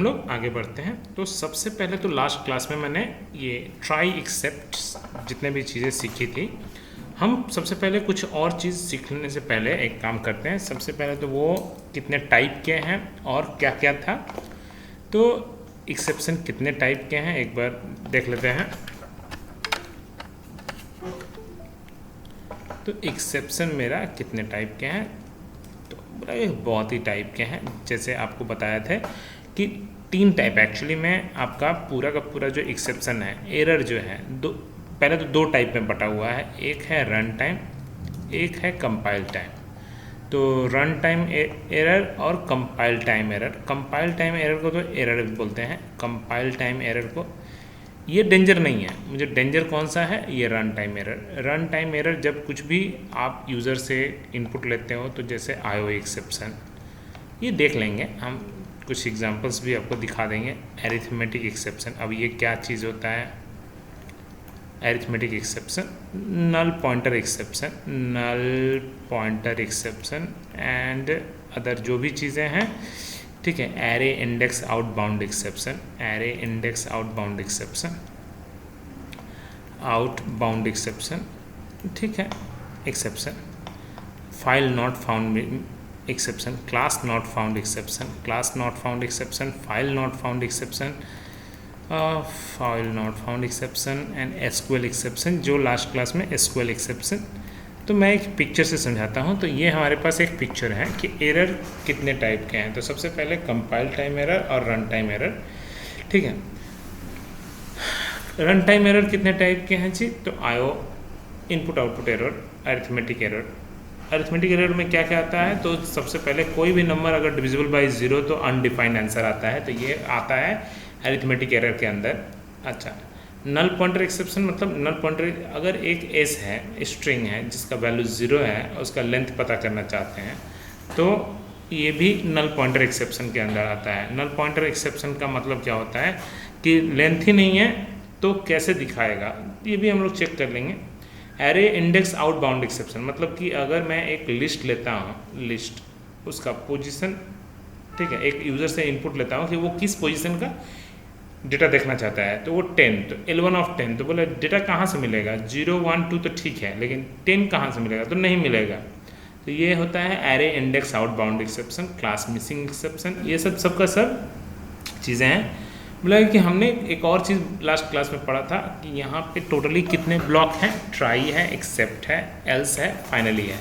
हम लोग आगे बढ़ते हैं। तो सबसे पहले तो लास्ट क्लास में मैंने ये ट्राई एक्सेप्ट जितने भी चीज़ें सीखी थी, हम सबसे पहले कुछ और चीज़ सीखने से पहले एक काम करते हैं। सबसे पहले तो वो कितने टाइप के हैं और क्या क्या था। तो एक्सेप्शन कितने टाइप के हैं एक बार देख लेते हैं। तो एक्सेप्शन मेरा कितने टाइप के हैं, तो बहुत ही टाइप के हैं। जैसे आपको बताया था कि 3 टाइप एक्चुअली में आपका पूरा का पूरा जो एक्सेप्शन है, एरर जो है, पहले तो 2 टाइप में बटा हुआ है। एक है रन टाइम, एक है कंपाइल टाइम। तो रन टाइम एरर और compile time error. Compile time error को तो एरर बोलते हैं, कंपाइल टाइम एरर को ये डेंजर नहीं है। मुझे डेंजर कौन सा है, ये run time error. Run time error जब कुछ भी आप यूज़र से इनपुट लेते हो, तो जैसे आईओ एक्सेप्शन, ये देख लेंगे हम, कुछ एग्जांपल्स भी आपको दिखा देंगे। एरिथमेटिक एक्सेप्शन, अब ये क्या चीज़ होता है, arithmetic exception, null pointer exception, null pointer exception and other जो भी चीज़ें हैं, ठीक है। Array index outbound exception, array index outbound exception, outbound exception, ठीक है। Exception file not found exception, class not found exception, class not found exception, file not found exception, file not found exception and SQL exception, जो last class में SQL exception. तो मैं एक picture से समझाता हूँ। तो ये हमारे पास एक पिक्चर है कि एरर कितने टाइप के हैं। तो सबसे पहले कंपाइल टाइम एरर और रन टाइम एरर, ठीक है। रन टाइम एरर कितने टाइप के हैं जी, तो IO input output error, arithmetic error. Arithmetic error में क्या क्या आता है, तो सबसे पहले कोई भी नंबर अगर डिविजिबल बाय 0 तो अनडिफाइंड आंसर आता है, तो ये आता है अरिथमेटिक एरर के अंदर। अच्छा, नल पॉइंटर एक्सेप्शन मतलब नल पॉइंटर अगर एक एस है, स्ट्रिंग है जिसका वैल्यू 0 है, उसका लेंथ पता करना चाहते हैं, तो ये भी नल पॉइंटर एक्सेप्शन के अंदर आता है। नल पॉइंटर एक्सेप्शन का मतलब क्या होता है कि लेंथ ही नहीं है तो कैसे दिखाएगा, ये भी हम लोग चेक कर लेंगे। एरे इंडेक्स आउटबाउंड एक्सेप्शन मतलब कि अगर मैं एक लिस्ट लेता हूँ, लिस्ट उसका पोजीशन, ठीक है, एक यूज़र से इनपुट लेता हूँ कि वो किस पोजीशन का डेटा देखना चाहता है, तो वो 10, तो L1 ऑफ 10, तो बोले डेटा कहाँ से मिलेगा, 0 1 2 तो ठीक है, लेकिन 10 कहाँ से मिलेगा, तो नहीं मिलेगा। तो ये होता है array index outbound exception, class missing exception. ये सब चीज़ें हैं। बोला कि हमने एक और चीज़ लास्ट क्लास में पढ़ा था कि यहाँ पे टोटली कितने ब्लॉक हैं, ट्राई है, एक्सेप्ट है, एल्स है, फाइनली है।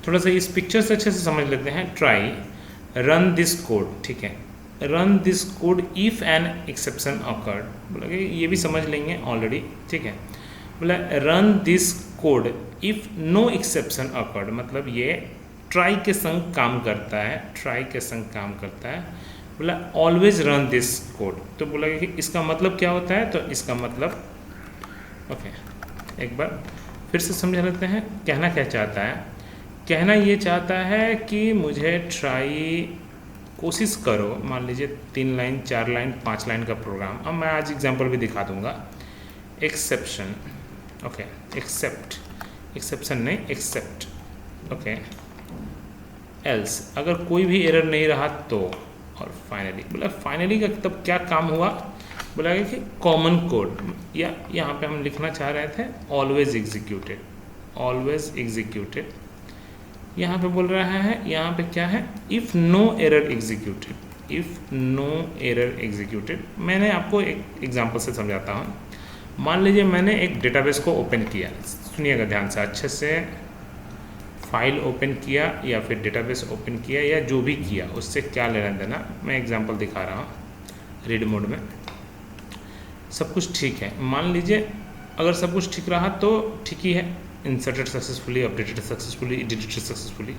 थोड़ा सा इस पिक्चर से अच्छे से समझ लेते हैं। ट्राई, रन दिस कोड, ठीक है, run this code if an exception awkward, बोला कि ये भी समझ लेंगे ऑलरेडी, ठीक है। बोला run this code if no exception occurred, मतलब ये ट्राई के संग काम करता है, ट्राई के संग काम करता है। बोला ऑलवेज रन दिस कोड, तो बोला कि इसका मतलब क्या होता है, तो इसका मतलब, ओके, एक बार फिर से समझा लेते हैं। कहना क्या चाहता है, कहना ये चाहता है कि मुझे ट्राई, कोशिश करो, मान लीजिए 3 लाइन 4 लाइन 5 लाइन का प्रोग्राम, अब मैं आज एग्जांपल भी दिखा दूंगा। एक्सेप्शन, ओके, एक्सेप्ट, एक्सेप्शन नहीं, एक्सेप्ट, ओके, एल्स, अगर कोई भी एरर नहीं रहा तो, और फाइनली। बोला फाइनली का तब क्या काम हुआ, बोला कि कॉमन कोड, या यहाँ पे हम लिखना चाह रहे थे ऑलवेज एग्जीक्यूटेड, ऑलवेज एग्जीक्यूटेड। यहाँ पे बोल रहा है, यहाँ पे क्या है, if no error executed, if no error executed. मैंने आपको एक एग्जांपल से समझाता हूँ। मान लीजिए मैंने एक डेटाबेस को ओपन किया, सुनिएगा ध्यान से, अच्छे से, फाइल ओपन किया या फिर डेटाबेस ओपन किया या जो भी किया, उससे क्या लेना देना, मैं एग्जांपल दिखा रहा हूँ। रीड मोड में सब कुछ ठीक है, मान लीजिए अगर सब कुछ ठीक रहा तो ठीक ही है, inserted successfully, updated successfully, edited successfully.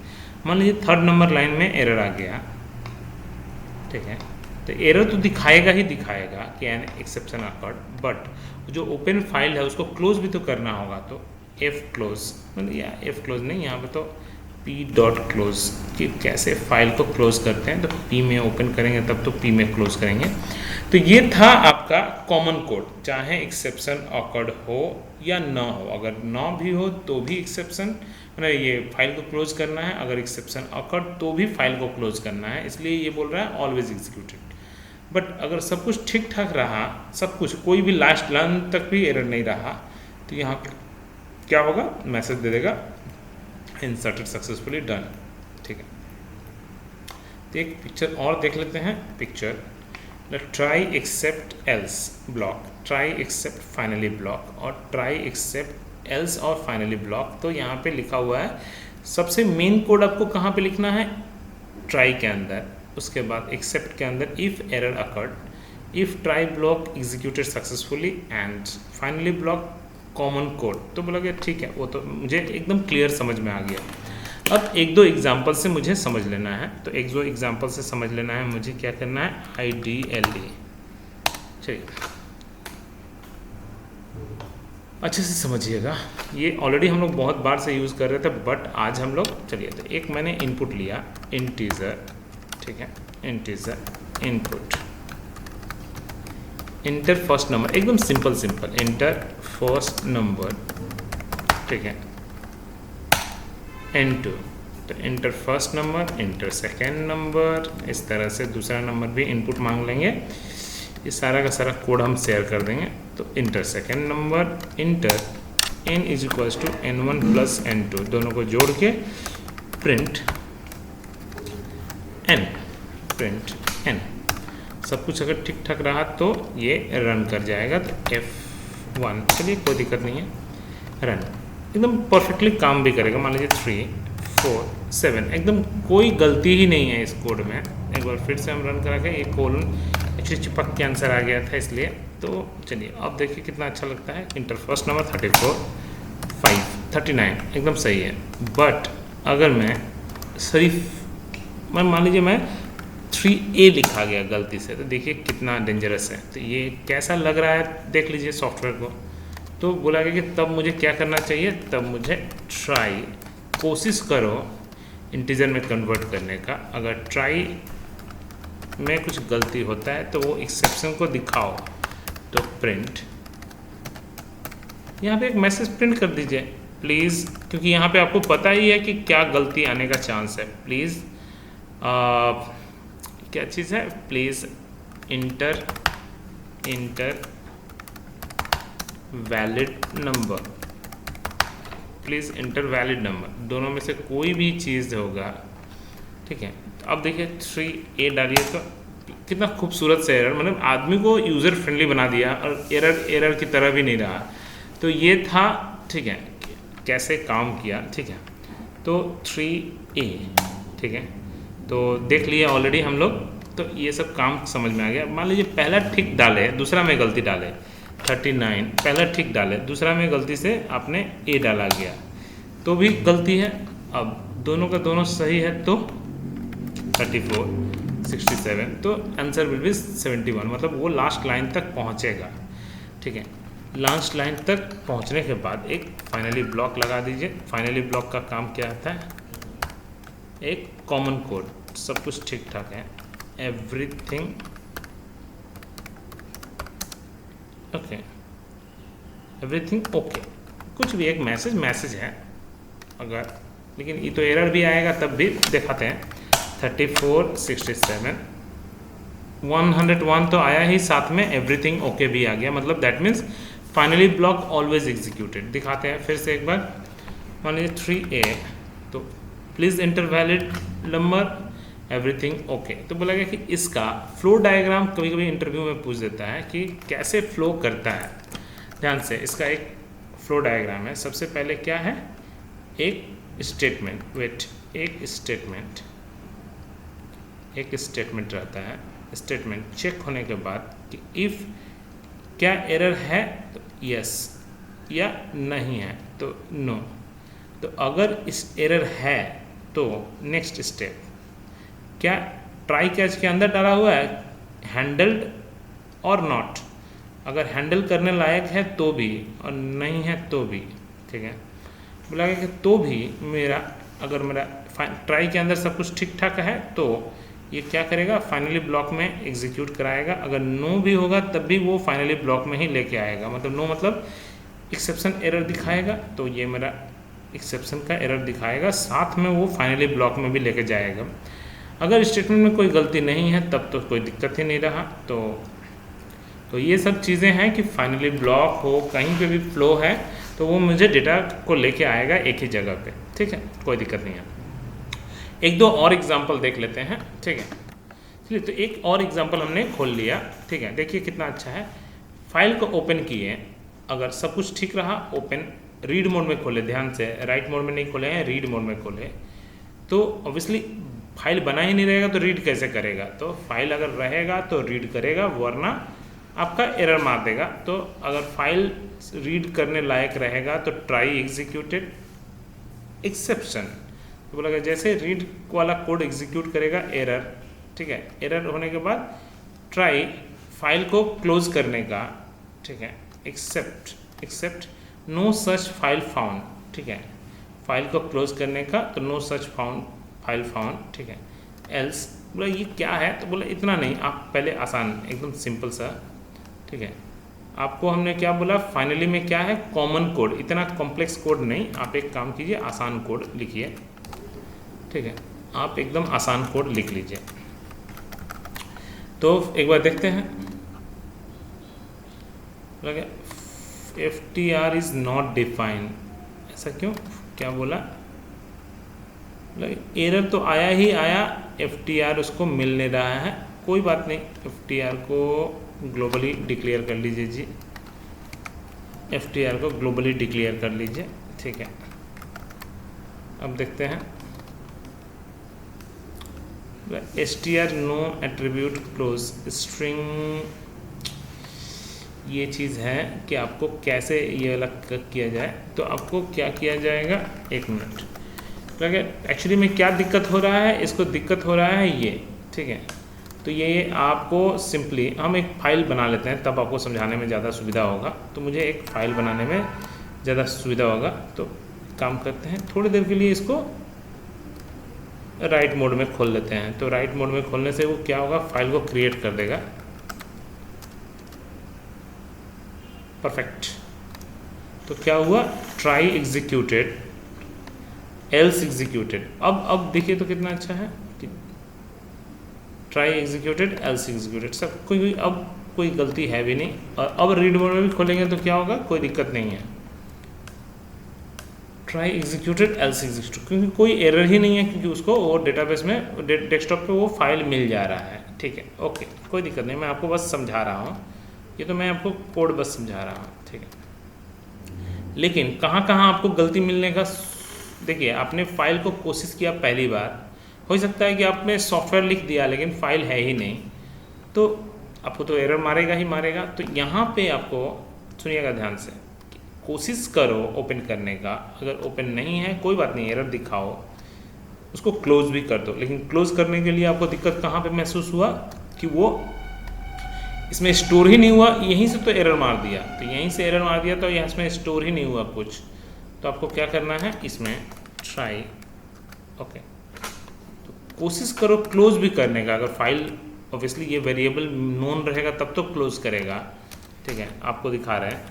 मान लीजिए 3rd नंबर लाइन में एरर आ गया, ठीक है, तो एरर तो दिखाएगा ही दिखाएगा कि एन एक्सेप्शन ऑकर्ड, बट जो ओपन फाइल है उसको क्लोज भी तो करना होगा, तो एफ क्लोज, मतलब या एफ क्लोज नहीं, यहाँ पे तो पी डॉट क्लोज, कि कैसे फाइल को क्लोज करते हैं, तो पी में ओपन करेंगे तब तो पी में क्लोज करेंगे। तो ये था आपका कॉमन कोड, चाहे एक्सेप्शन ऑकर्ड हो या ना हो, अगर ना भी हो तो भी एक्सेप्शन, मतलब ये फाइल को क्लोज करना है, अगर एक्सेप्शन ऑकर्ड तो भी फाइल को क्लोज करना है, इसलिए ये बोल रहा है ऑलवेज एग्जीक्यूटेड। बट अगर सब कुछ ठीक ठाक रहा, सब कुछ, कोई भी लास्ट लाइन तक भी एरर नहीं रहा, तो यहाँ पे क्या होगा, मैसेज दे देगा इंसर्टेड सक्सेसफुली डन। ठीक है, तो एक पिक्चर और देख लेते हैं। Picture try except else block, try except finally block और ट्राई एक्सेप्ट एल्स और फाइनली ब्लॉक। तो यहाँ पे लिखा हुआ है, सबसे मेन कोड आपको कहाँ पे लिखना है, ट्राई के अंदर, उसके बाद एक्सेप्ट के अंदर if error occurred, if try block executed successfully and finally block common code. तो बोला गया ठीक है, वो तो मुझे एकदम क्लियर समझ में आ गया। अब एक दो एग्जांपल से मुझे समझ लेना है, तो एक दो एग्जांपल से समझ लेना है मुझे क्या करना है, IDLE। चलिए अच्छे से समझिएगा, ये ऑलरेडी हम लोग बहुत बार से यूज़ कर रहे थे, बट आज हम लोग, चलिए तो एक मैंने इनपुट लिया इंटीजर, ठीक है, integer input, enter first number, एकदम simple simple, enter first number, ठीक है, N2, तो enter first number, enter second number, इस तरह से दूसरा नंबर भी इनपुट मांग लेंगे। ये सारा का सारा कोड हम शेयर कर देंगे। तो enter second number, enter n is equals to N1 plus N2, दोनों को जोड़ के प्रिंट n, प्रिंट n। सब कुछ अगर ठीक ठाक रहा तो ये रन कर जाएगा। तो F1, चलिए कोई दिक्कत नहीं है, रन एकदम परफेक्टली काम भी करेगा। मान लीजिए 3 4 7, एकदम कोई गलती ही नहीं है इस कोड में। एक बार फिर से हम रन करा के, ये कोलन एक्चुअली चिपक के आंसर आ गया था इसलिए। तो चलिए अब देखिए कितना अच्छा लगता है। इंटर फर्स्ट नंबर 34 5 39 एकदम सही है। बट अगर मैं सिर्फ मान लीजिए मैं 3A लिखा गया गलती से, तो देखिए कितना डेंजरस है। तो ये कैसा लग रहा है देख लीजिए सॉफ्टवेयर को। तो बोला गया कि तब मुझे क्या करना चाहिए, तब मुझे ट्राई, कोशिश करो इंटीजर में कन्वर्ट करने का। अगर ट्राई में कुछ गलती होता है तो वो एक्सेप्शन को दिखाओ। तो प्रिंट, यहाँ पे एक मैसेज प्रिंट कर दीजिए प्लीज़, क्योंकि यहाँ पे आपको पता ही है कि क्या गलती आने का चांस है। प्लीज़ क्या चीज़ है, please inter valid number, please inter valid number, दोनों में से कोई भी चीज़ होगा। ठीक है, तो अब देखिए 3A डालिए तो कितना खूबसूरत से एरर, मतलब आदमी को यूज़र फ्रेंडली बना दिया और एरर की तरह भी नहीं रहा। तो ये था, ठीक है, कैसे काम किया। ठीक है, तो 3A, ठीक है, तो देख लिया ऑलरेडी हम लोग। तो ये सब काम समझ में आ गया। मान लीजिए पहला ठीक डाले, दूसरा में गलती डाले, 39 पहला ठीक डाले, दूसरा में गलती से आपने A डाला गया तो भी गलती है। अब दोनों का दोनों सही है तो 34 67, तो आंसर विल बी 71, मतलब वो लास्ट लाइन तक पहुंचेगा। ठीक है, लास्ट लाइन तक पहुंचने के बाद एक फाइनली ब्लॉक लगा दीजिए। फाइनली ब्लॉक का काम क्या आता है, एक कॉमन कोड, सब कुछ ठीक ठाक है, एवरीथिंग ओके, एवरीथिंग ओके, कुछ भी एक मैसेज है अगर, लेकिन ये तो एरर भी आएगा तब भी दिखाते हैं। 34 67 101 तो आया ही, साथ में एवरीथिंग ओके भी आ गया, मतलब that means finally block always executed. दिखाते हैं फिर से एक बार। मान लीजिए 3A, तो please inter valid number, everything okay. तो बोला गया कि इसका फ्लो डायग्राम कभी कभी इंटरव्यू में पूछ देता है कि कैसे फ्लो करता है। ध्यान से, इसका एक फ्लो डायग्राम है। सबसे पहले क्या है, एक स्टेटमेंट, एक स्टेटमेंट रहता है। स्टेटमेंट चेक होने के बाद कि इफ़ क्या एरर है तो यस, या नहीं है तो नो। तो अगर इस एरर है तो नेक्स्ट स्टेप, क्या ट्राई कैच के अंदर डाला हुआ है हैंडल्ड और नॉट, अगर हैंडल करने लायक है तो भी और नहीं है तो भी। ठीक है, बोला गया कि तो भी मेरा, अगर मेरा ट्राई के अंदर सब कुछ ठीक ठाक है तो ये क्या करेगा, फाइनली ब्लॉक में एग्जीक्यूट कराएगा। अगर नो भी होगा तब भी वो फाइनली ब्लॉक में ही लेके आएगा। मतलब नो मतलब एक्सेप्शन एरर दिखाएगा, तो ये मेरा एक्सेप्शन का एरर दिखाएगा, साथ में वो फाइनली ब्लॉक में भी लेके जाएगा। अगर स्टेटमेंट में कोई गलती नहीं है तब तो कोई दिक्कत ही नहीं रहा। तो ये सब चीज़ें हैं कि फाइनली ब्लॉक हो, कहीं पे भी फ्लो है तो वो मुझे डेटा को लेके आएगा एक ही जगह पे, ठीक है, कोई दिक्कत नहीं है। एक दो और एग्जांपल देख लेते हैं, ठीक है। चलिए, तो एक और एग्जांपल हमने खोल लिया, ठीक है। देखिए कितना अच्छा है, फाइल को ओपन किए, अगर सब कुछ ठीक रहा, ओपन रीड मोड में खोले, ध्यान से राइट मोड में नहीं खोले हैं, रीड मोड में खोले, तो ऑब्वियसली फाइल बना ही नहीं रहेगा तो रीड कैसे करेगा। तो फाइल अगर रहेगा तो रीड करेगा, वरना आपका एरर मार देगा। तो अगर फाइल रीड करने लायक रहेगा तो ट्राई एग्जीक्यूटेड एक्सेप्शन, तो बोला जैसे रीड वाला कोड एग्जीक्यूट करेगा एरर, ठीक है। एरर होने के बाद ट्राई फाइल को क्लोज करने का, ठीक है, except no such file found, ठीक है, फाइल को क्लोज करने का, तो नो सच फाइल फाउंड, ठीक है। एल्स बोला ये क्या है, तो बोला इतना नहीं, आप पहले आसान एकदम सिंपल सा, ठीक है। आपको हमने क्या बोला, फाइनली में क्या है, कॉमन कोड, इतना कॉम्प्लेक्स कोड नहीं। आप एक काम कीजिए, आसान कोड लिखिए, ठीक है, आप एकदम आसान कोड लिख लीजिए। तो एक बार देखते हैं, FTR इज नॉट डिफाइंड, ऐसा क्यों, क्या बोला, एरर तो आया ही आया, FTR उसको मिल नहीं रहा है। कोई बात नहीं, FTR को ग्लोबली डिक्लेयर कर लीजिए जी, FTR को ग्लोबली डिक्लेयर कर लीजिए, ठीक है। अब देखते हैं, str no attribute close string, ये चीज़ है कि आपको कैसे ये अलग किया जाए। तो आपको क्या किया जाएगा, एक मिनट, तो एक्चुअली में क्या दिक्कत हो रहा है, इसको दिक्कत हो रहा है ये, ठीक है। तो ये आपको सिंपली हम एक फ़ाइल बना लेते हैं, तब आपको समझाने में ज़्यादा सुविधा होगा। तो मुझे एक फ़ाइल बनाने में ज़्यादा सुविधा होगा, तो काम करते हैं, थोड़ी देर के लिए इसको राइट मोड में खोल लेते हैं। तो राइट मोड में खोलने से वो क्या होगा, फाइल को क्रिएट कर देगा, परफेक्ट। तो क्या हुआ, ट्राई एग्जीक्यूटेड, एल्स एग्जीक्यूटेड। अब देखिए तो कितना अच्छा है कि ट्राई एग्जीक्यूटेड, एल्स एग्जीक्यूटेड, सब अब कोई गलती है भी नहीं। और अब रीड मोड में भी खोलेंगे तो क्या होगा, कोई दिक्कत नहीं है, ट्राई एग्जीक्यूटेड, एल्स एग्जीक्यूटेड, क्योंकि कोई एरर ही नहीं है, क्योंकि उसको वो डेटाबेस में डेस्कटॉप पे वो फाइल मिल जा रहा है, ठीक है, ओके, कोई दिक्कत नहीं। मैं आपको बस समझा रहा हूँ, ये तो मैं आपको कोड बस समझा रहा हूँ, ठीक है। लेकिन कहाँ कहाँ आपको गलती मिलने का, देखिए आपने फाइल को कोशिश किया पहली बार, हो सकता है कि आपने सॉफ्टवेयर लिख दिया लेकिन फाइल है ही नहीं, तो आपको तो एरर मारेगा ही मारेगा। तो यहाँ पे आपको सुनिएगा ध्यान से, कोशिश करो ओपन करने का, अगर ओपन नहीं है कोई बात नहीं, एरर दिखाओ, उसको क्लोज भी कर दो। लेकिन क्लोज करने के लिए आपको दिक्कत कहाँ पे महसूस हुआ कि वो इसमें स्टोर ही नहीं हुआ, यहीं से तो एरर मार दिया, तो यहीं से एरर मार दिया, तो यहाँ इसमें स्टोर ही नहीं हुआ कुछ। तो आपको क्या करना है, इसमें ट्राई, ओके, तो कोशिश करो क्लोज भी करने का। अगर फाइल ऑब्वियसली ये वेरिएबल नोन रहेगा तब तो क्लोज करेगा, ठीक है, आपको दिखा रहे हैं,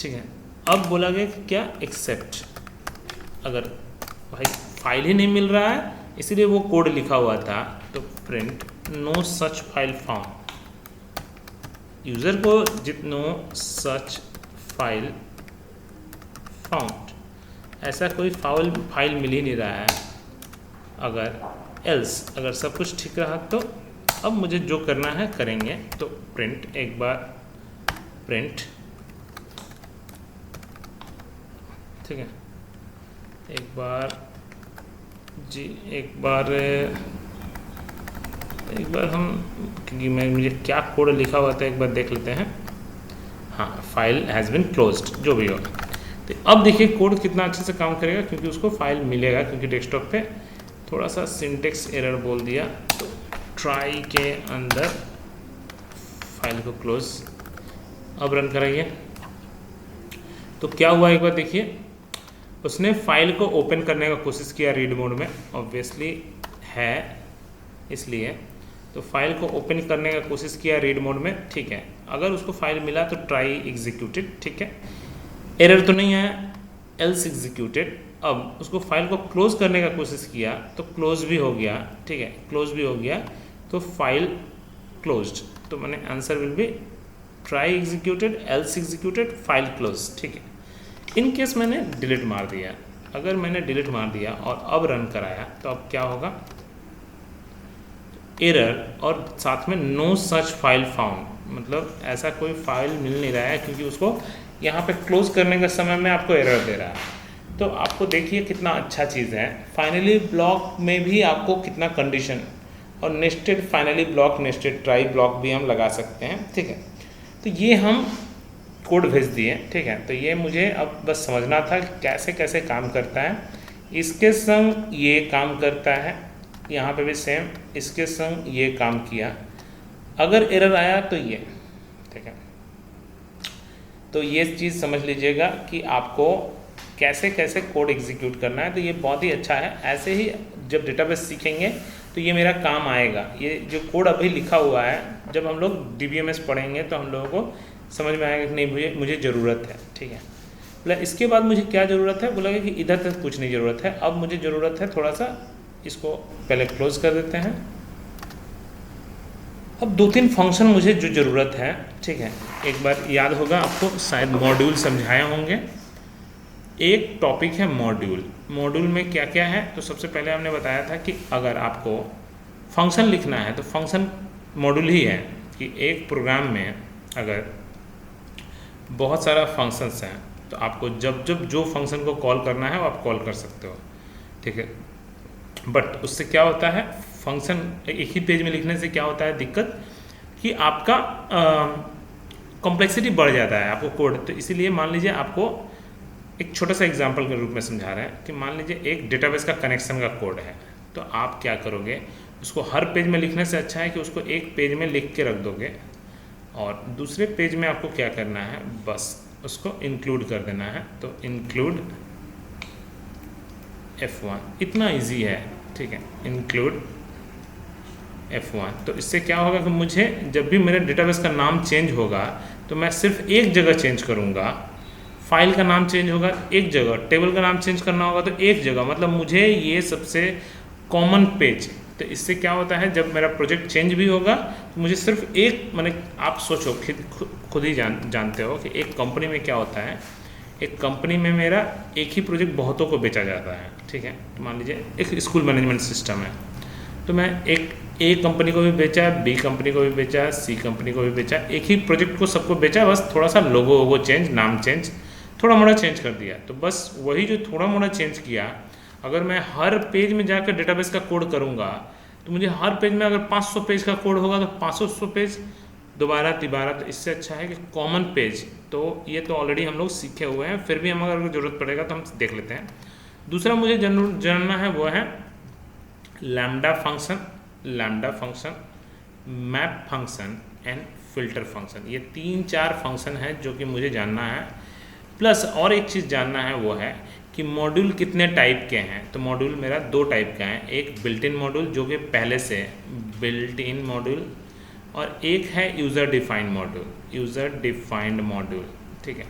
ठीक है। अब बोला गया कि क्या, एक्सेप्ट, अगर भाई फाइल ही नहीं मिल रहा है इसीलिए वो कोड लिखा हुआ था, तो print no such file found, user को जितनो सच फाइल फाउंड, ऐसा कोई फाइल मिल ही नहीं रहा है। अगर एल्स, अगर सब कुछ ठीक रहा तो अब मुझे जो करना है करेंगे। तो प्रिंट, एक बार प्रिंट, ठीक है, एक बार जी, एक बार हम, क्योंकि मुझे क्या कोड लिखा हुआ था एक बार देख लेते हैं। हाँ, फाइल हैज़ बिन क्लोज्ड, जो भी हो। तो अब देखिए कोड कितना अच्छे से काम करेगा, क्योंकि उसको फाइल मिलेगा, क्योंकि डेस्कटॉप पे थोड़ा सा सिंटेक्स एरर बोल दिया। तो ट्राई के अंदर फाइल को क्लोज, अब रन कराइए। तो क्या हुआ एक बार देखिए, उसने फाइल को ओपन करने का कोशिश किया रीड मोड में, ऑब्वियसली है इसलिए, तो फाइल को ओपन करने का कोशिश किया रीड मोड में, ठीक है। अगर उसको फाइल मिला तो ट्राई एग्जीक्यूटेड, ठीक है, एरर तो नहीं आया, एल्स एग्जीक्यूटेड। अब उसको फाइल को क्लोज करने का कोशिश किया तो क्लोज भी हो गया, ठीक है, क्लोज भी हो गया, तो फाइल क्लोज्ड। तो मैंने answer will be try executed, else executed, file close, ठीक है। इन केस मैंने डिलीट मार दिया, अगर मैंने डिलीट मार दिया और अब रन कराया तो अब क्या होगा, एरर और साथ में नो सच फाइल फाउंड, मतलब ऐसा कोई फाइल मिल नहीं रहा है, क्योंकि उसको यहाँ पे क्लोज करने के समय में आपको एरर दे रहा है। तो आपको देखिए कितना अच्छा चीज़ है, फाइनली ब्लॉक में भी आपको कितना कंडीशन, और nested finally block, nested try block भी हम लगा सकते हैं, ठीक है। तो ये हम कोड भेज दिए, ठीक है। तो ये मुझे अब बस समझना था कि कैसे कैसे काम करता है। इसके संग ये काम करता है, यहाँ पे भी सेम इसके संग ये काम किया, अगर एरर आया तो ये, ठीक है। तो ये चीज़ समझ लीजिएगा कि आपको कैसे कैसे कोड एग्जीक्यूट करना है। तो ये बहुत ही अच्छा है, ऐसे ही जब डेटाबेस सीखेंगे तो ये मेरा काम आएगा। ये जो कोड अभी लिखा हुआ है, जब हम लोग DBMS पढ़ेंगे तो हम लोगों को समझ में आएगा कि नहीं मुझे ज़रूरत है, ठीक है। बोला इसके बाद मुझे क्या ज़रूरत है, बोला कि इधर तक कुछ नहीं ज़रूरत है, अब मुझे ज़रूरत है थोड़ा सा, इसको पहले क्लोज कर देते हैं। अब 2-3 फंक्शन मुझे जो ज़रूरत है, ठीक है, एक बार याद होगा आपको, शायद मॉड्यूल समझाए होंगे। एक टॉपिक है मॉड्यूल, मॉड्यूल में क्या क्या है, तो सबसे पहले हमने बताया था कि अगर आपको फंक्शन लिखना है तो फंक्शन मॉड्यूल ही है, कि एक प्रोग्राम में अगर बहुत सारा फंक्शंस हैं तो आपको जब जब जो फंक्शन को कॉल करना है वो आप कॉल कर सकते हो, ठीक है। बट उससे क्या होता है, फंक्शन एक ही पेज में लिखने से क्या होता है दिक्कत, कि आपका कॉम्प्लेक्सिटी बढ़ जाता है आपको कोड। तो इसीलिए मान लीजिए आपको एक छोटा सा एग्जांपल के रूप में समझा रहे हैं कि मान लीजिए एक डेटाबेस का कनेक्शन का कोड है, तो आप क्या करोगे, उसको हर पेज में लिखने से अच्छा है कि उसको एक पेज में लिख के रख दोगे, और दूसरे पेज में आपको क्या करना है, बस उसको इंक्लूड कर देना है। तो इंक्लूड F1, इतना इजी है, ठीक है, इंक्लूड F1। तो इससे क्या होगा कि मुझे जब भी मेरे डेटाबेस का नाम चेंज होगा तो मैं सिर्फ एक जगह चेंज करूँगा, फाइल का नाम चेंज होगा एक जगह, टेबल का नाम चेंज करना होगा तो एक जगह, मतलब मुझे ये सबसे कॉमन पेज। तो इससे क्या होता है, जब मेरा प्रोजेक्ट चेंज भी होगा तो मुझे सिर्फ एक, मैंने आप सोचो खुद ही जानते हो कि एक कंपनी में क्या होता है, एक कंपनी में मेरा एक ही प्रोजेक्ट बहुतों को बेचा जाता है, ठीक है। तो मान लीजिए एक स्कूल मैनेजमेंट सिस्टम है, तो मैं एक A कंपनी को भी बेचा, B कंपनी को भी बेचा, C कंपनी को भी बेचा, एक ही प्रोजेक्ट को सबको बेचा, बस थोड़ा सा लोगो वोगो चेंज, नाम चेंज, थोड़ा मोड़ा चेंज कर दिया। तो बस वही जो थोड़ा मोड़ा चेंज किया, अगर मैं हर पेज में जाकर डेटाबेस का कोड करूँगा तो मुझे हर पेज में अगर 500 पेज का कोड होगा तो 500 पेज दोबारा तिबारा। तो इससे अच्छा है कि कॉमन पेज, तो ये तो ऑलरेडी हम लोग सीखे हुए हैं, फिर भी हम अगर ज़रूरत पड़ेगा तो हम देख लेते हैं। दूसरा मुझे जानना है वो है lambda function, map function and filter function. ये 3-4 फंक्शन हैं जो कि मुझे जानना है। प्लस और एक चीज़ जानना है वो है कि मॉड्यूल कितने टाइप के हैं। तो मॉड्यूल मेरा 2 टाइप का है, एक बिल्ट इन मॉड्यूल जो कि पहले से बिल्ट इन मॉड्यूल, और एक है यूज़र डिफाइंड मॉड्यूल, ठीक है।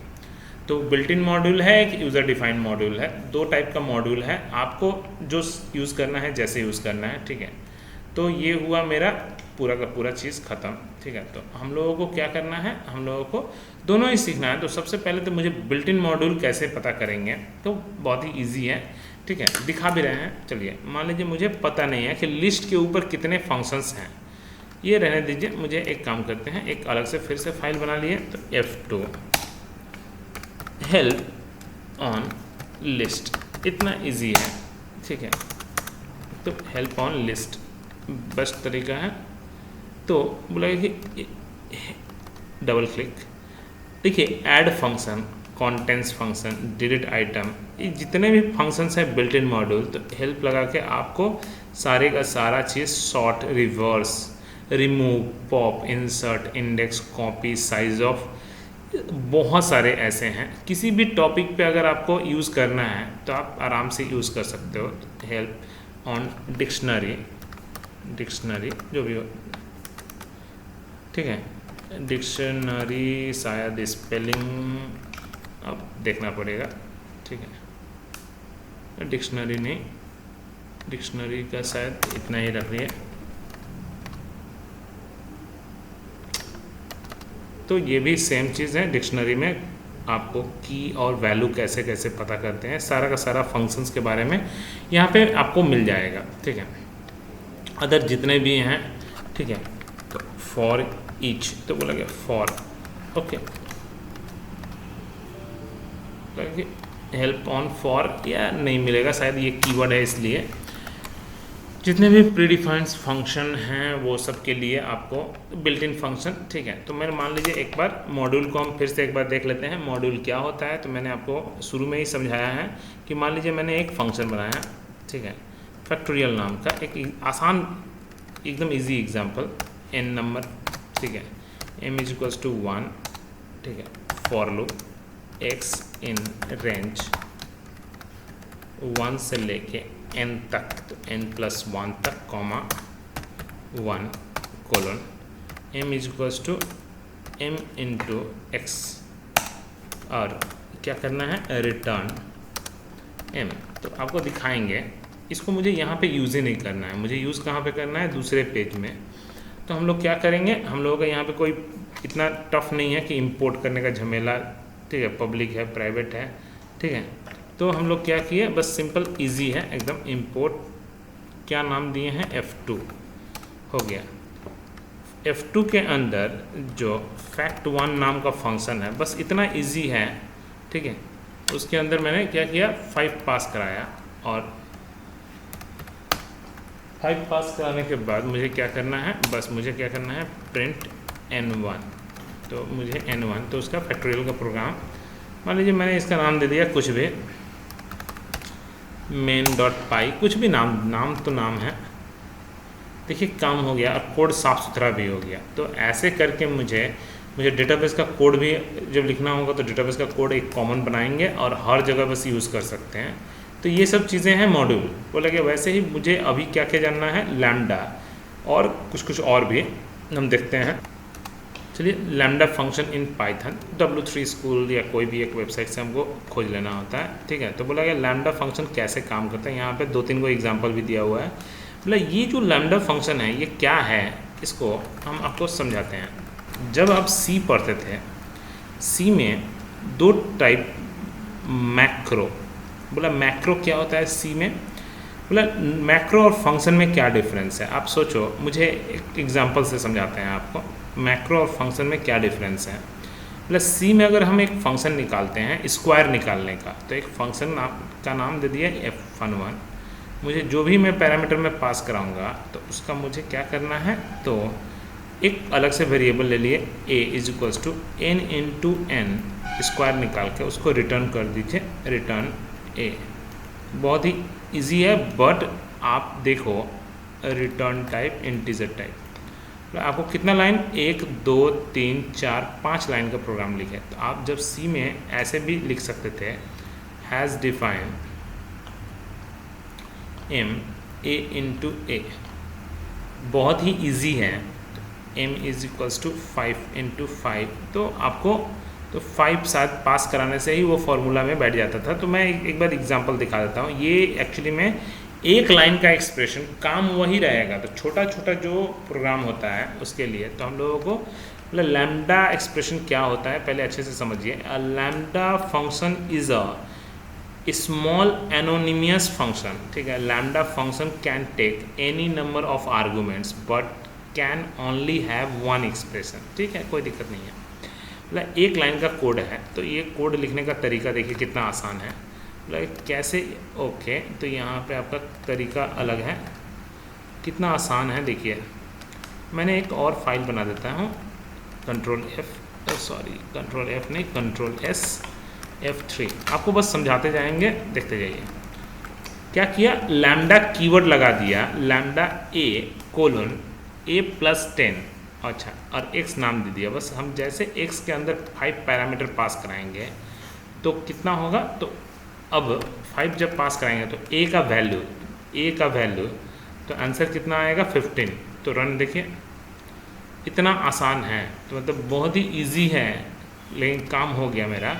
तो बिल्ट इन मॉड्यूल है, एक यूज़र डिफाइंड मॉड्यूल है, 2 टाइप का मॉड्यूल है, आपको जो यूज़ करना है जैसे यूज़ करना है, ठीक है। तो ये हुआ मेरा पूरा का पूरा चीज़ ख़त्म, ठीक है। तो हम लोगों को क्या करना है, हम लोगों को दोनों ही सीखना है। तो सबसे पहले तो मुझे बिल्ट इन मॉड्यूल कैसे पता करेंगे, तो बहुत ही ईजी है, ठीक है, दिखा भी रहे हैं। चलिए मान लीजिए मुझे पता नहीं है कि लिस्ट के ऊपर कितने फंक्शंस हैं, ये रहने दीजिए। मुझे एक काम करते हैं, एक अलग से फिर से फाइल बना लिए, तो F2 हेल्प ऑन लिस्ट, इतना इजी है, ठीक है। तो हेल्प ऑन लिस्ट बेस्ट तरीका है। तो बोला कि डबल क्लिक, देखिए add function, contents function, delete item, ये जितने भी फंक्शंस हैं बिल्ट इन मॉड्यूल, तो हेल्प लगा के आपको सारे का सारा चीज़ sort, reverse, remove, pop, insert, index, copy, size of, बहुत सारे ऐसे हैं। किसी भी टॉपिक पे अगर आपको यूज़ करना है तो आप आराम से यूज़ कर सकते हो। हेल्प ऑन डिक्शनरी जो भी हो, ठीक है। डिक्शनरी शायद स्पेलिंग अब देखना पड़ेगा, ठीक है। डिक्शनरी नहीं, डिक्शनरी का शायद इतना ही रख दिए। तो ये भी सेम चीज़ है, डिक्शनरी में आपको की और वैल्यू कैसे कैसे पता करते हैं, सारा का सारा फंक्शंस के बारे में यहाँ पे आपको मिल जाएगा। ठीक है, अदर जितने भी हैं, ठीक है, तो फॉर ईच तो बोला गया for, okay, help on for या नहीं मिलेगा शायद, ये कीवर्ड है इसलिए। जितने भी प्रीडिफाइंड फंक्शन हैं वो सब के लिए आपको बिल्ट इन फंक्शन, ठीक है। तो मैंने मान लीजिए एक बार मॉड्यूल को हम फिर से एक बार देख लेते हैं, मॉड्यूल क्या होता है। तो मैंने आपको शुरू में ही समझाया है कि मान लीजिए मैंने एक फंक्शन बनाया, ठीक है, फैक्टोरियल नाम का, एक आसान एकदम इजी एग्जांपल, n नंबर, ठीक है, m इज इक्वल्स टू 1, ठीक है, for loop x in range 1 से लेके n तक, तो n+1 तक, comma 1 colon m is equals to m into x, और क्या करना है, रिटर्न m। तो आपको दिखाएंगे, इसको मुझे यहाँ पे यूज़ ही नहीं करना है, मुझे यूज़ कहाँ पे करना है, दूसरे पेज में। तो हम लोग क्या करेंगे, हम लोगों का यहाँ पे कोई इतना टफ नहीं है कि इंपोर्ट करने का झमेला, ठीक है, पब्लिक है, प्राइवेट है, ठीक है। तो हम लोग क्या किए, बस सिंपल इजी है एकदम, इंपोर्ट क्या नाम दिए हैं, F2 हो गया। F2 के अंदर जो fact1 नाम का फंक्शन है, बस इतना इजी है, ठीक है। उसके अंदर मैंने क्या किया, 5 पास कराया, और 5 पास कराने के बाद मुझे क्या करना है, बस मुझे क्या करना है, प्रिंट n1। तो मुझे n1, तो उसका फैक्टोरियल का प्रोग्राम, मान लीजिए मैंने इसका नाम दे दिया कुछ भी, main.py, कुछ भी नाम तो नाम है, देखिए काम हो गया, और कोड साफ़ सुथरा भी हो गया। तो ऐसे करके मुझे डेटाबेस का कोड भी जब लिखना होगा तो डेटाबेस का कोड एक कॉमन बनाएंगे और हर जगह बस यूज़ कर सकते हैं। तो ये सब चीज़ें हैं मॉड्यूल, बोला गया। वैसे ही मुझे अभी क्या क्या जानना है, लैम्डा और कुछ और भी हम देखते हैं। चलिए, lambda function in Python, W3 school या कोई भी एक वेबसाइट से हमको खोज लेना होता है, ठीक है। तो बोला गया लैम्डा फंक्शन कैसे काम करता है, यहाँ पे 2-3 को एग्जांपल भी दिया हुआ है। मतलब ये जो लैम्डा फंक्शन है ये क्या है, इसको हम आपको समझाते हैं। जब आप सी पढ़ते थे, सी में 2 टाइप मैक्रो, बोला मैक्रो क्या होता है सी में, बोला मैक्रो और फंक्शन में क्या डिफरेंस है। आप सोचो, मुझे एक एग्जांपल से समझाते हैं आपको मैक्रो और फंक्शन में क्या डिफरेंस है। प्लस सी में अगर हम एक फंक्शन निकालते हैं स्क्वायर निकालने का, तो एक फंक्शन का नाम दे दिया f11। मुझे जो भी मैं पैरामीटर में पास कराऊंगा तो उसका मुझे क्या करना है, तो एक अलग से वेरिएबल ले लिए a is equals to n into N, square निकाल के उसको रिटर्न कर दीजिए, रिटर्न a। बहुत ही इजी है, बट आप देखो रिटर्न टाइप इंटीजर टाइप, तो आपको कितना लाइन, 1 2 3 4 5 लाइन का प्रोग्राम लिखे। तो आप जब सी में ऐसे भी लिख सकते थे, has define m a into a, बहुत ही इजी है। तो m is equals to 5 into 5, तो आपको तो 5 शायद पास कराने से ही वो फॉर्मूला में बैठ जाता था। तो मैं एक बार एग्जांपल दिखा देता हूँ। ये एक्चुअली में एक लाइन का एक्सप्रेशन, काम वही रहेगा। तो छोटा छोटा जो प्रोग्राम होता है उसके लिए तो हम लोगों को मतलब लैम्डा एक्सप्रेशन क्या होता है पहले अच्छे से समझिए। A lambda function is a small anonymous function, ठीक है। Lambda function can take any number of arguments but can only have one expression, ठीक है, कोई दिक्कत नहीं है। मतलब एक लाइन का कोड है, तो ये कोड लिखने का तरीका देखिए कितना आसान है। मतलब कैसे, ओके, तो यहाँ पे आपका तरीका अलग है, कितना आसान है। देखिए मैंने एक और फाइल बना देता हूँ, कंट्रोल F नहीं, कंट्रोल S F3, आपको बस समझाते जाएंगे, देखते जाइए। क्या किया, लैम्डा कीवर्ड लगा दिया, लैम्डा a कोलन a+10, अच्छा, और x नाम दे दिया। बस हम जैसे x के अंदर 5 पैरामीटर पास कराएंगे तो कितना होगा, तो अब 5 जब पास कराएंगे तो a का वैल्यू तो आंसर कितना आएगा, 15। तो रन देखिए, इतना आसान है। तो मतलब बहुत ही इजी है, लेकिन काम हो गया मेरा।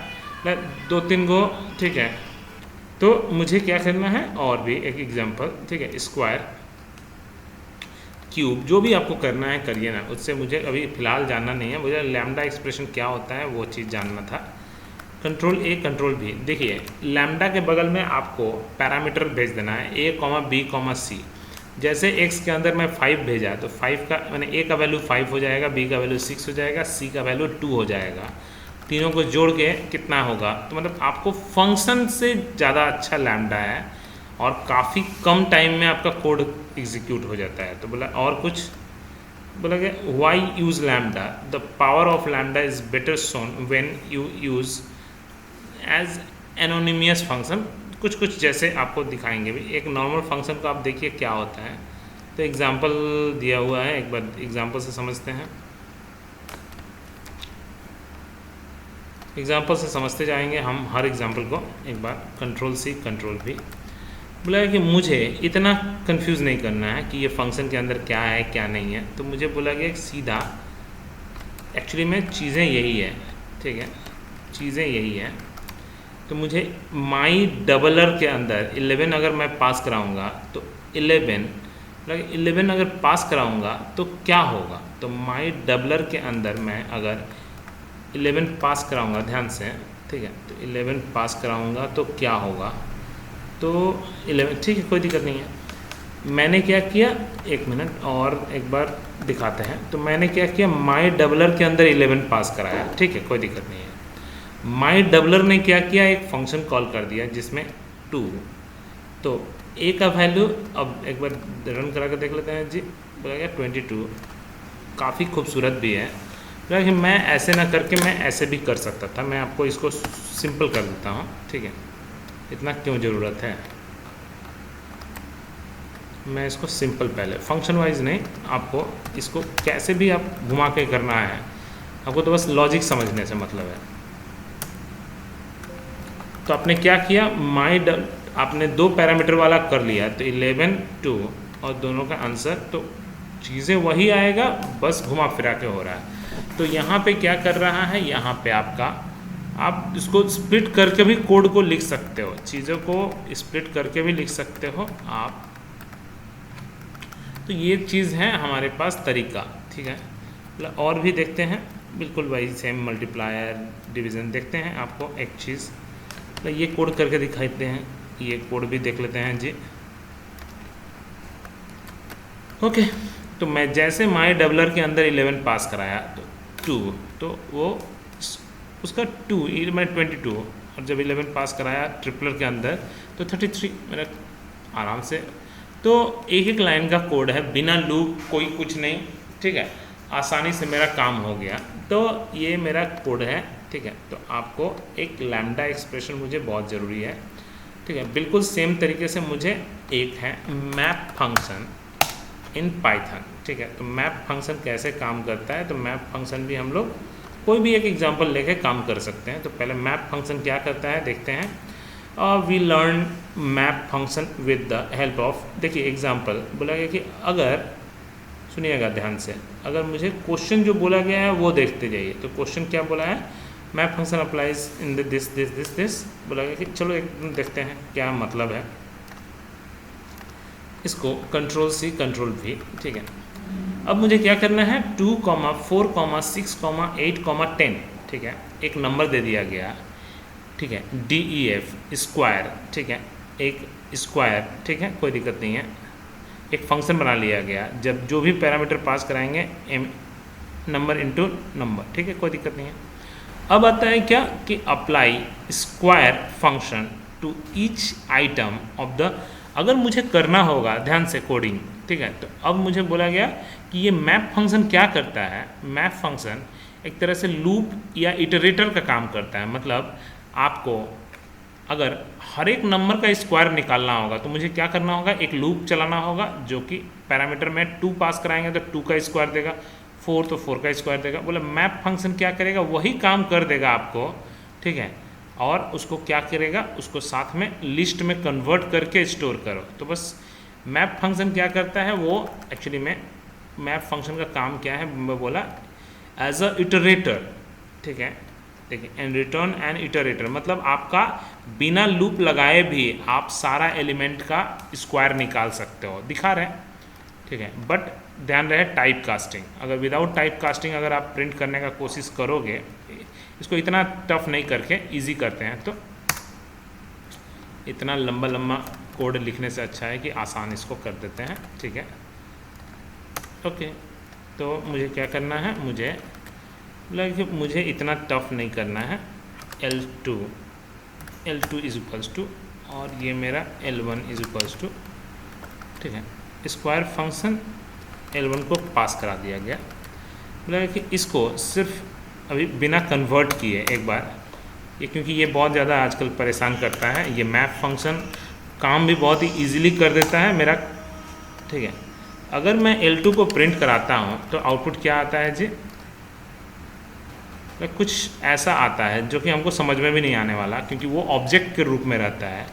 2-3 गो, ठीक है, तो मुझे क्या करना है, और भी एक एग्जांपल, ठीक है, स्क्वायर, क्यूब, जो भी आपको करना है करिए ना, उससे मुझे अभी फ़िलहाल जानना नहीं है, मुझे लैम्डा एक्सप्रेशन क्या होता है वो चीज़ जानना था। कंट्रोल ए कंट्रोल बी, देखिए लैम्डा के बगल में आपको पैरामीटर भेज देना है ए कॉमा बी कॉमा सी। जैसे x के अंदर मैं 5 भेजा तो 5 का मैंने a का वैल्यू 5 हो जाएगा, b का वैल्यू 6 हो जाएगा, c का वैल्यू 2 हो जाएगा। तीनों को जोड़ के कितना होगा, तो मतलब आपको फंक्शन से ज़्यादा अच्छा लैम्डा है और काफ़ी कम टाइम में आपका कोड एग्जीक्यूट हो जाता है। तो बोला और कुछ, बोला कि why use lambda, the power of lambda is better shown when you use as anonymous function. कुछ जैसे आपको दिखाएंगे भी, एक नॉर्मल फंक्शन को आप देखिए क्या होता है। तो एग्जांपल दिया हुआ है, एक बार एग्जांपल से समझते हैं, एग्जांपल से समझते जाएंगे हम हर एग्जांपल को। एक बार कंट्रोल सी कंट्रोल भी, बोला कि मुझे इतना कंफ्यूज नहीं करना है कि ये फंक्शन के अंदर क्या है क्या नहीं है। तो मुझे बोला गया सीधा, एक्चुअली में चीज़ें यही है, ठीक है, चीज़ें यही है। तो मुझे माई डबलर के अंदर 11 अगर मैं पास कराऊंगा तो 11 अगर पास कराऊंगा तो क्या होगा। तो माई डबलर के अंदर मैं अगर 11 पास कराऊंगा, ध्यान से, ठीक है, तो 11 पास कराऊंगा तो क्या होगा। तो 11, ठीक है, कोई दिक्कत नहीं है। मैंने क्या किया, एक मिनट और एक बार दिखाते हैं। तो मैंने क्या किया, माई डबलर के अंदर 11 पास कराया, ठीक है, कोई दिक्कत नहीं है। माई डबलर ने क्या किया, एक फंक्शन कॉल कर दिया जिसमें 2, तो ए का वैल्यू, अब एक बार रन करा कर देख लेते हैं जी, बोला गया 22, काफ़ी खूबसूरत भी है। बोला कि मैं ऐसे ना करके मैं ऐसे भी कर सकता था, मैं आपको इसको सिंपल कर देता हूँ, ठीक है, इतना क्यों ज़रूरत है, मैं इसको सिंपल पहले फंक्शन वाइज नहीं, आपको इसको कैसे भी आप घुमा के करना है, आपको तो बस लॉजिक समझने से मतलब है। तो आपने क्या किया, आपने 2 पैरामीटर वाला कर लिया, तो 11 2 और दोनों का आंसर, तो चीज़ें वही आएगा, बस घुमा फिरा के हो रहा है। तो यहाँ पे क्या कर रहा है, यहाँ पे आप इसको स्प्लिट करके भी कोड को लिख सकते हो, चीज़ों को स्प्लिट करके भी लिख सकते हो आप। तो ये चीज़ है हमारे पास तरीका, ठीक है। और भी देखते हैं, बिल्कुल वही सेम मल्टीप्लायर डिवीज़न देखते हैं। आपको एक चीज़, तो ये कोड करके दिखाते हैं, ये कोड भी देख लेते हैं जी। ओके, तो मैं जैसे माई डबलर के अंदर 11 पास कराया तो 2, तो वो उसका 2 मैं 22, और जब 11 पास कराया ट्रिपलर के अंदर तो 33 मेरा आराम से। तो एक लाइन का कोड है, बिना लूप, कोई कुछ नहीं, ठीक है, आसानी से मेरा काम हो गया। तो ये मेरा कोड है, ठीक है। तो आपको एक लैम्डा एक्सप्रेशन मुझे बहुत ज़रूरी है, ठीक है। बिल्कुल सेम तरीके से मुझे एक है मैप फंक्शन इन पाइथन, ठीक है। तो मैप फंक्शन कैसे काम करता है, तो मैप फंक्शन भी हम लोग कोई भी एक एग्जांपल लेके काम कर सकते हैं। तो पहले मैप फंक्शन क्या करता है देखते हैं। We learn map function with the help of, देखिए एग्जांपल बोला गया कि अगर, सुनिएगा ध्यान से, अगर मुझे क्वेश्चन जो बोला गया है वो देखते जाइए। तो क्वेश्चन क्या बोला है, map function applies in this this this this, बोला गया कि चलो एक देखते हैं क्या मतलब है इसको। कंट्रोल सी कंट्रोल वी, ठीक है। अब मुझे क्या करना है, 2, 4, 6, 8, 10, ठीक है, एक नंबर दे दिया गया, ठीक है, DEF स्क्वायर, ठीक है, एक स्क्वायर, ठीक है, कोई दिक्कत नहीं है। एक फंक्शन बना लिया गया, जब जो भी पैरामीटर पास कराएंगे नंबर इनटू नंबर, ठीक है, कोई दिक्कत नहीं है। अब आता है क्या कि apply square function to each item of the, अगर मुझे करना होगा ध्यान से कोडिंग, ठीक है। तो अब मुझे बोला गया कि ये मैप फंक्शन क्या करता है, मैप फंक्शन एक तरह से लूप या इटरेटर का काम करता है। मतलब आपको अगर हर एक नंबर का स्क्वायर निकालना होगा तो मुझे क्या करना होगा, एक लूप चलाना होगा, जो कि पैरामीटर में 2 पास कराएंगे तो 2 का स्क्वायर देगा, 4 तो 4 का स्क्वायर देगा। बोले मैप फंक्शन क्या करेगा, वही काम कर देगा आपको, ठीक है। और उसको क्या करेगा, उसको साथ में लिस्ट में कन्वर्ट करके स्टोर करो। तो बस मैप फंक्शन क्या करता है, वो एक्चुअली में मैप फंक्शन का काम क्या है, मैं बोला एज अ इटरेटर, ठीक है, देखिए एंड रिटर्न एंड इटरेटर, मतलब आपका बिना लूप लगाए भी आप सारा एलिमेंट का स्क्वायर निकाल सकते हो, दिखा रहे हैं, ठीक है। बट ध्यान रहे टाइप कास्टिंग, अगर विदाउट टाइप कास्टिंग अगर आप प्रिंट करने का कोशिश करोगे, इसको इतना टफ नहीं करके इजी करते हैं, तो इतना लंबा लंबा कोड लिखने से अच्छा है कि आसान इसको कर देते हैं, ठीक है। ओके, तो मुझे क्या करना है, मुझे इतना टफ नहीं करना है। L2 इज इक्वल्स टू, और ये मेरा L1 इज इक्वल्स टू, ठीक है। स्क्वायर फंक्शन L1 को पास करा दिया गया, मतलब कि इसको सिर्फ अभी बिना कन्वर्ट किए एक बार, ये क्योंकि ये बहुत ज़्यादा आजकल परेशान करता है, ये मैप फंक्शन काम भी बहुत ही ईजिली कर देता है मेरा, ठीक है। अगर मैं L2 को प्रिंट कराता हूँ तो आउटपुट क्या आता है जी, कुछ ऐसा आता है जो कि हमको समझ में भी नहीं आने वाला, क्योंकि वो ऑब्जेक्ट के रूप में रहता है।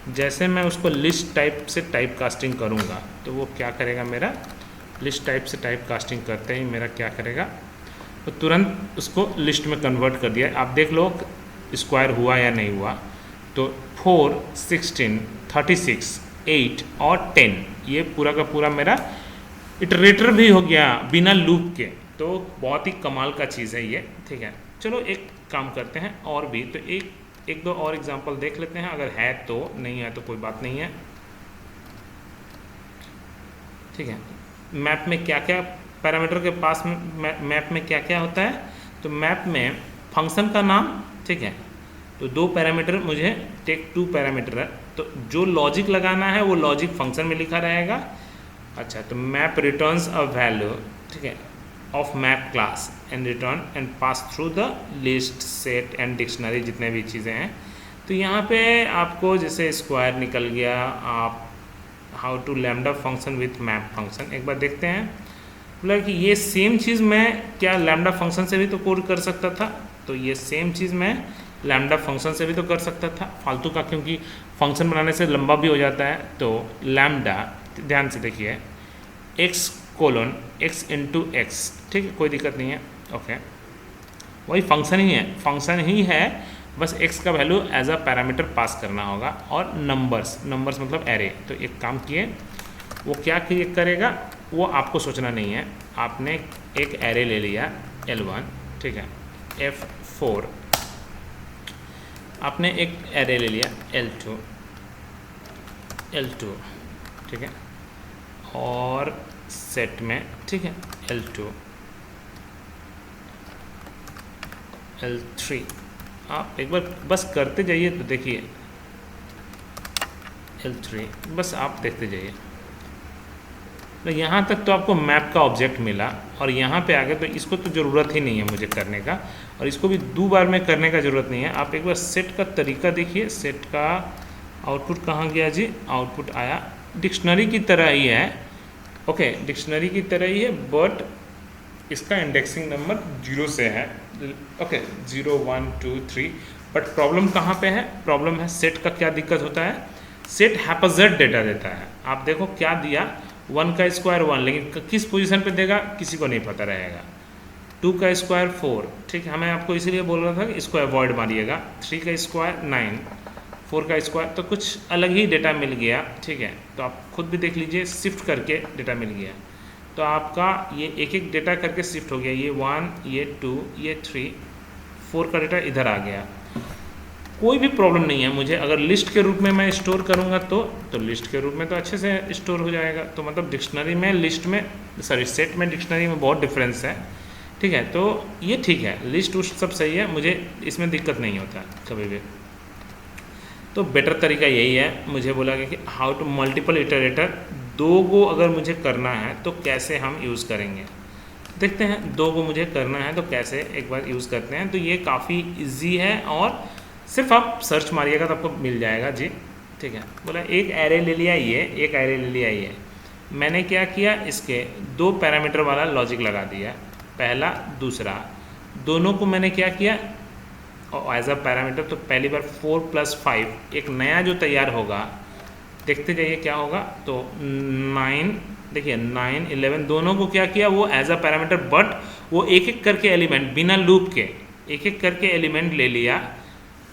जैसे मैं उसको लिस्ट टाइप से टाइप कास्टिंग करूँगा तो वो क्या करेगा, मेरा लिस्ट टाइप से टाइप कास्टिंग करते ही मेरा क्या करेगा, तो तुरंत उसको लिस्ट में कन्वर्ट कर दिया। आप देख लो स्क्वायर हुआ या नहीं हुआ, तो 4, 16, 36, 8 और 10, ये पूरा का पूरा मेरा इटरेटर भी हो गया बिना लूप के, तो बहुत ही कमाल का चीज़ है ये, ठीक है। चलो एक काम करते हैं और भी, तो एक दो और एग्जांपल देख लेते हैं, अगर है तो, नहीं है तो कोई बात नहीं है, ठीक है। मैप में क्या क्या पैरामीटर के पास में मैप में क्या क्या होता है, तो मैप में फंक्शन का नाम, ठीक है, तो 2 पैरामीटर मुझे टेक 2 पैरामीटर है, तो जो लॉजिक लगाना है वो लॉजिक फंक्शन में लिखा रहेगा। अच्छा, तो मैप रिटर्न्स अ वैल्यू, ठीक है, of map class and return and pass through the list, set and dictionary, जितने भी चीज़ें हैं। तो यहाँ पे आपको जैसे स्क्वायर निकल गया, आप how to lambda function with map function, एक बार देखते हैं, मतलब कि ये सेम चीज़ मैं क्या लैम्डा फंक्शन से भी तो कोड कर सकता था, तो ये सेम चीज़ मैं लैम्डा फंक्शन से भी तो कर सकता था, फालतू का, क्योंकि फंक्शन बनाने से लंबा भी हो जाता है। तो लैम्डा, ध्यान से देखिए, x इंटू एक्स, ठीक है, कोई दिक्कत नहीं है, ओके, वही फंक्शन ही है, बस x का value as a parameter pass करना होगा, और नंबर्स मतलब एरे। तो एक काम किए, वो क्या क्रिएट करेगा वो आपको सोचना नहीं है, आपने एक एरे ले लिया L1, ठीक है, F4, आपने एक एरे ले लिया L2, ठीक है, और सेट में, ठीक है, L2, L3, आप एक बार बस करते जाइए, तो देखिए L3, बस आप देखते जाइए, तो यहाँ तक तो आपको मैप का ऑब्जेक्ट मिला, और यहाँ पे आ गए तो इसको तो ज़रूरत ही नहीं है मुझे करने का, और इसको भी 2 बार में करने का ज़रूरत नहीं है। आप एक बार सेट का तरीका देखिए, सेट का आउटपुट कहाँ गया जी, आउटपुट आया डिक्शनरी की तरह ही है, ओके, डिक्शनरी की तरह ही है, बट इसका इंडेक्सिंग नंबर 0 से है, ओके, 0, 1, 2, 3, बट प्रॉब्लम कहाँ पे है, प्रॉब्लम है सेट का क्या दिक्कत होता है, सेट हैप्पैज़र्ड डेटा देता है। आप देखो क्या दिया, 1 का स्क्वायर 1, लेकिन किस पोजीशन पे देगा किसी को नहीं पता रहेगा, 2 का स्क्वायर 4, ठीक है, मैं आपको इसीलिए बोल रहा था कि इसको अवॉइड मारिएगा, 3 का स्क्वायर 9, 4 का स्क्वायर, तो कुछ अलग ही डेटा मिल गया, ठीक है। तो आप खुद भी देख लीजिए, शिफ्ट करके डेटा मिल गया, तो आपका ये एक एक डेटा करके शिफ्ट हो गया, ये 1, ये 2, ये 3, 4 का डेटा इधर आ गया, कोई भी प्रॉब्लम नहीं है मुझे। अगर लिस्ट के रूप में मैं स्टोर करूँगा तो लिस्ट के रूप में तो अच्छे से स्टोर हो जाएगा। तो मतलब डिक्शनरी में, लिस्ट में, सॉरी सेट में डिक्शनरी में बहुत डिफरेंस है, ठीक है। तो ये ठीक है, लिस्ट उस्ट सब सही है, मुझे इसमें दिक्कत नहीं होता कभी भी। तो बेटर तरीका यही है, मुझे बोला गया कि हाउ टू मल्टीपल इटरेटर, 2 को अगर मुझे करना है तो कैसे हम यूज़ करेंगे, देखते हैं। 2 को मुझे करना है तो कैसे, एक बार यूज़ करते हैं। तो ये काफ़ी इजी है, और सिर्फ आप सर्च मारिएगा तो आपको मिल जाएगा जी, ठीक है। बोला एक एरे ले लिया ये, एक एरे ले लिया ये, मैंने क्या किया, इसके 2 पैरामीटर वाला लॉजिक लगा दिया, पहला दूसरा, दोनों को मैंने क्या किया एज अ पैरामीटर। तो पहली बार 4 + 5, एक नया जो तैयार होगा, देखते जाइए क्या होगा, तो 9, देखिए 9, 11, दोनों को क्या किया वो एज अ पैरामीटर, बट वो एक एक करके एलिमेंट बिना लूप के, एक एक करके एलिमेंट ले लिया,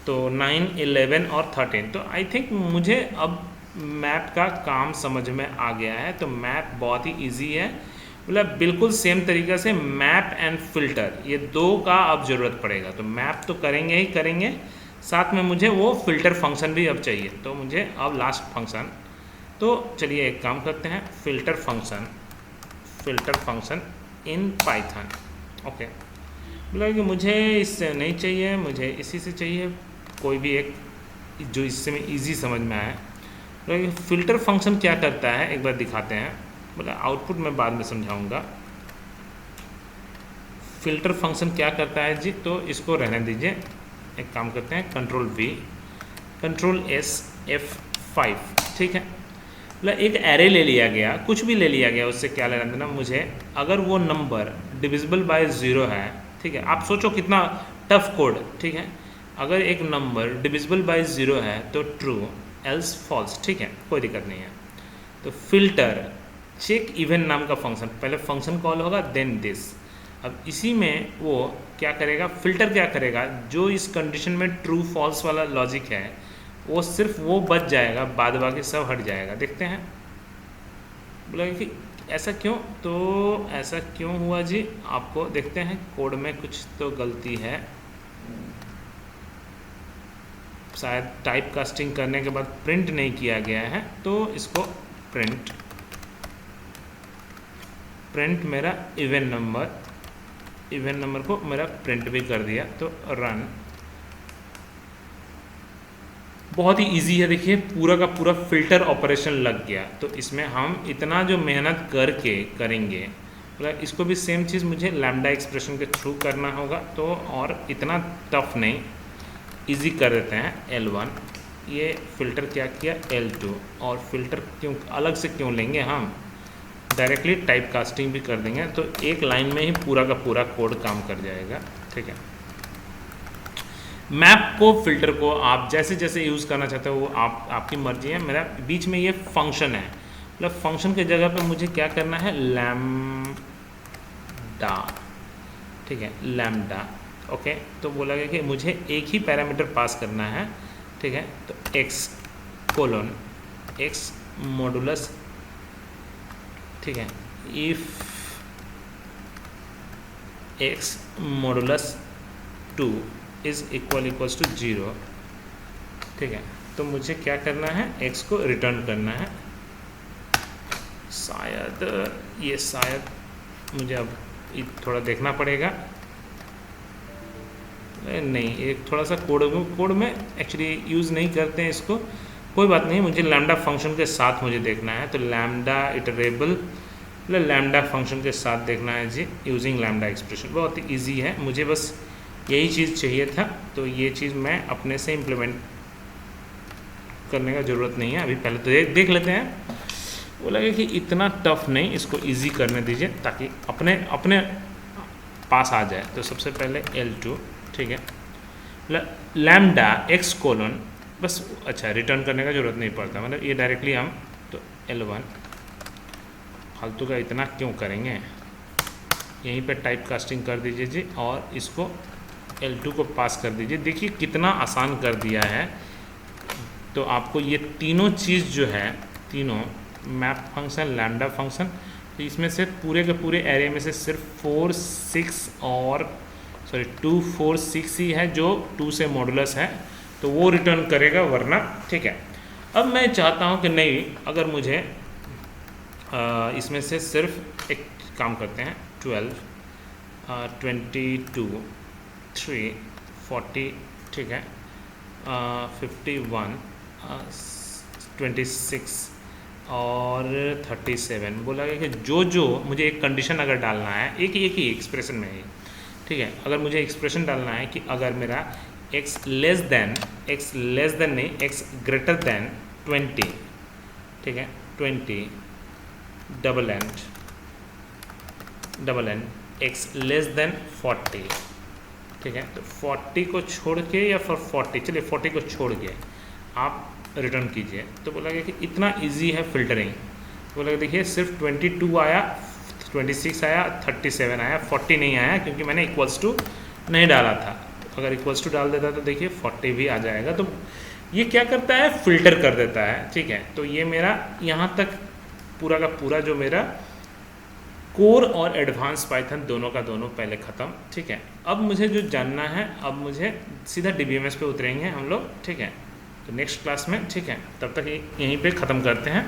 तो 9, 11 और 13। तो आई थिंक मुझे अब मैप का काम समझ में आ गया है। तो मैप बहुत ही इजी है, मतलब बिल्कुल सेम तरीक़े से मैप एंड फिल्टर, ये दो का अब ज़रूरत पड़ेगा। तो मैप तो करेंगे ही करेंगे, साथ में मुझे वो फिल्टर फंक्शन भी अब चाहिए। तो मुझे अब लास्ट फंक्शन, तो चलिए एक काम करते हैं, filter function in Python. Okay, बोला कि मुझे इससे नहीं चाहिए, मुझे इसी से चाहिए, कोई भी एक जो इससे में ईजी समझ में आए। बोला कि फिल्टर फंक्शन क्या करता है एक बार दिखाते हैं, बोला आउटपुट मैं बाद में समझाऊंगा। फिल्टर फंक्शन क्या करता है जी, तो इसको रहने दीजिए। एक काम करते हैं, Ctrl+V, Ctrl+S, F5, ठीक है। मतलब एक एरे ले लिया गया, कुछ भी ले लिया गया, उससे क्या लेना देना मुझे, अगर वो नंबर डिविजिबल बाय 0 है, ठीक है। आप सोचो कितना टफ कोड, ठीक है। अगर एक नंबर डिविजिबल बाय 0 है तो ट्रू, एल्स फॉल्स, ठीक है, कोई दिक्कत नहीं है। तो फिल्टर चेक इवन नाम का फंक्शन, पहले फंक्शन कॉल होगा देन दिस। अब इसी में वो क्या करेगा, फिल्टर क्या करेगा, जो इस कंडीशन में ट्रू फॉल्स वाला लॉजिक है वो सिर्फ वो बच जाएगा, बाद बाकी सब हट जाएगा। देखते हैं, बोला कि ऐसा क्यों, तो ऐसा क्यों हुआ जी, आपको देखते हैं कोड में कुछ तो गलती है, शायद टाइप कास्टिंग करने के बाद प्रिंट नहीं किया गया है। तो इसको प्रिंट मेरा इवन नंबर को मेरा प्रिंट भी कर दिया। तो रन, बहुत ही इजी है, देखिए पूरा का पूरा फिल्टर ऑपरेशन लग गया। तो इसमें हम इतना जो मेहनत करके करेंगे, मतलब इसको भी सेम चीज़ मुझे लैम्डा एक्सप्रेशन के थ्रू करना होगा। तो और इतना टफ नहीं, इजी कर देते हैं। L1, ये फ़िल्टर क्या किया, L2, और फिल्टर क्यों अलग से क्यों लेंगे, हम डायरेक्टली टाइप कास्टिंग भी कर देंगे। तो एक लाइन में ही पूरा का पूरा कोड काम कर जाएगा, ठीक है। मैप को, फिल्टर को आप जैसे जैसे यूज़ करना चाहते हो वो आपकी मर्जी है। मेरा बीच में ये फंक्शन है, मतलब फंक्शन के जगह पे मुझे क्या करना है, लैम्डा, ठीक है, लैम्डा। ओके, तो बोला गया कि मुझे एक ही पैरामीटर पास करना है, ठीक है। तो x मॉडुलस, ठीक है, if x modulus 2 is equals to 0, ठीक है। तो मुझे क्या करना है, x को रिटर्न करना है। शायद मुझे अब थोड़ा देखना पड़ेगा, नहीं, एक थोड़ा सा कोड में एक्चुअली यूज़ नहीं करते हैं इसको, कोई बात नहीं। मुझे लैम्डा फंक्शन के साथ मुझे देखना है। तो लैम्डा इटरेबल, मतलब लैम्डा फंक्शन के साथ देखना है जी, यूजिंग लैम्डा एक्सप्रेशन। बहुत ही ईजी है, मुझे बस यही चीज़ चाहिए था। तो ये चीज़ मैं अपने से इम्प्लीमेंट करने का ज़रूरत नहीं है, अभी पहले तो देख लेते हैं। वो लगे कि इतना टफ नहीं, इसको इजी करने दीजिए ताकि अपने पास आ जाए। तो सबसे पहले L2, ठीक है, लैम्डा x कोलन, बस अच्छा रिटर्न करने का ज़रूरत नहीं पड़ता, मतलब ये डायरेक्टली हम, तो L1, फालतू का इतना क्यों करेंगे, यहीं पे टाइप कास्टिंग कर दीजिए जी, और इसको L2 को पास कर दीजिए। देखिए कितना आसान कर दिया है। तो आपको ये तीनों चीज़ जो है, तीनों मैप फंक्शन, लैम्डा फंक्शन, तो इसमें से पूरे के पूरे एरे में से सिर्फ 4, 6 और 2, 4, 6 ही है जो 2 से मॉडुलस है, तो वो रिटर्न करेगा, वरना ठीक है। अब मैं चाहता हूँ कि नहीं, अगर मुझे इसमें से सिर्फ एक काम करते हैं, 12, 22, 3, 40, ठीक है, 51, 26 और 37। बोला गया कि जो मुझे एक कंडीशन अगर डालना है, एक ही एक्सप्रेशन में ही, ठीक है, अगर मुझे एक्सप्रेशन डालना है कि अगर मेरा x लेस देन नहीं, x ग्रेटर देन 20, ठीक है, 20 double and x less than 40, ठीक है। तो 40 को छोड़ के या फिर 40, चलिए 40 को छोड़ के आप रिटर्न कीजिए। तो बोला गया कि इतना इजी है फिल्टरिंग। बोला गया देखिए सिर्फ 22 आया, 26 आया, 37 आया, 40 नहीं आया क्योंकि मैंने इक्वल्स टू नहीं डाला था। अगर इक्वल्स टू डाल देता तो देखिए 40 भी आ जाएगा। तो ये क्या करता है, फिल्टर कर देता है, ठीक है। तो ये मेरा यहाँ तक पूरा का पूरा जो मेरा कोर और एडवांस पाइथन दोनों का दोनों पहले ख़त्म, ठीक है। अब मुझे जो जानना है, अब मुझे सीधा DBMS पे उतरेंगे हम लोग, ठीक है। तो नेक्स्ट क्लास में, ठीक है, तब तक यहीं पे ख़त्म करते हैं।